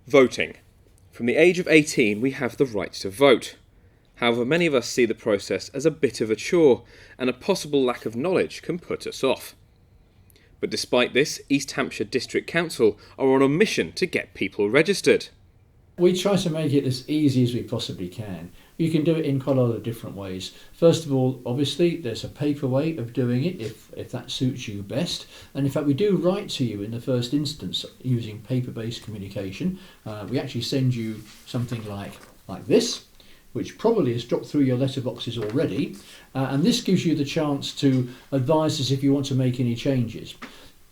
Voting. From the age of 18, we have the right to vote. However, many of us see the process as a bit of a chore, and a possible lack of knowledge can put us off. But despite this, East Hampshire District Council are on a mission to get people registered. We try to make it as easy as we possibly can. You can do it in quite a lot of different ways. First of all, obviously, there's a paper way of doing it if that suits you best. And in fact, we do write to you in the first instance using paper-based communication. We actually send you something like this, which probably has dropped through your letterboxes already. And this gives you the chance to advise us if you want to make any changes.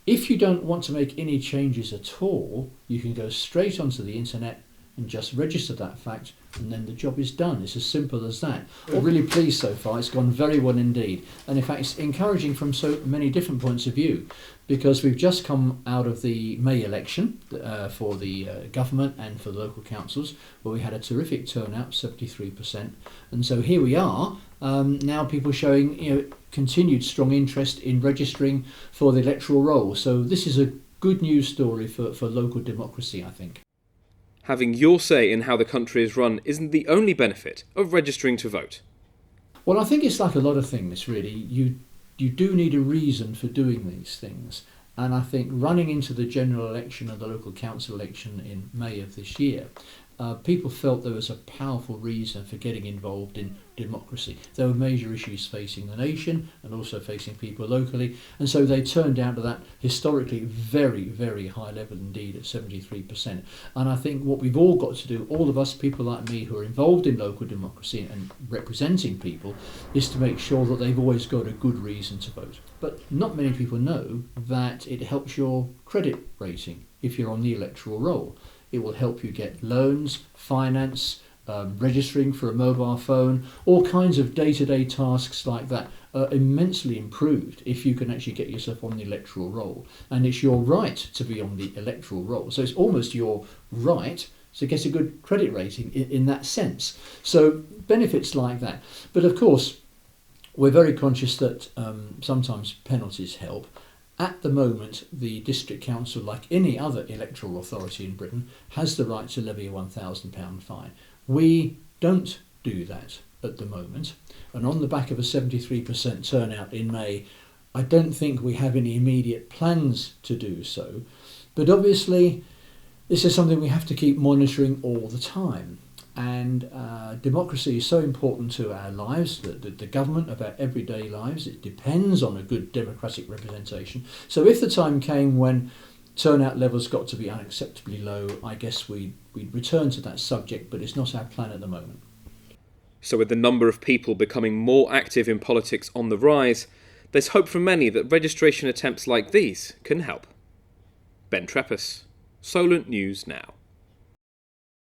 If you don't want to make any changes at all, you can go straight onto the internet and just register that fact, and then the job is done. It's as simple as that. We're really pleased so far. It's gone very well indeed. And in fact, it's encouraging from so many different points of view, because we've just come out of the May election for the government and for the local councils, where we had a terrific turnout, 73%. And so here we are, now people showing continued strong interest in registering for the electoral roll. So this is a good news story for local democracy, I think. Having your say in how the country is run isn't the only benefit of registering to vote. Well, I think it's like a lot of things, really. You do need a reason for doing these things. And I think running into the general election and the local council election in May of this year, people felt there was a powerful reason for getting involved in democracy. There were major issues facing the nation and also facing people locally, and so they turned down to that historically very, very high level indeed at 73%. And I think what we've all got to do, all of us, people like me who are involved in local democracy and representing people, is to make sure that they've always got a good reason to vote. But not many people know that it helps your credit rating if you're on the electoral roll. It will help you get loans, finance, registering for a mobile phone, all kinds of day-to-day tasks like that are immensely improved if you can actually get yourself on the electoral roll. And it's your right to be on the electoral roll. So it's almost your right to get a good credit rating in that sense. So benefits like that. But of course, we're very conscious that sometimes penalties help. At the moment, the District Council, like any other electoral authority in Britain, has the right to levy a £1,000 fine. We don't do that at the moment, and on the back of a 73% turnout in May, I don't think we have any immediate plans to do so. But obviously, this is something we have to keep monitoring all the time. And democracy is so important to our lives, the government of our everyday lives. It depends on a good democratic representation. So if the time came when turnout levels got to be unacceptably low, I guess we'd return to that subject, but it's not our plan at the moment. So with the number of people becoming more active in politics on the rise, there's hope for many that registration attempts like these can help. Ben Trepess, Solent News Now.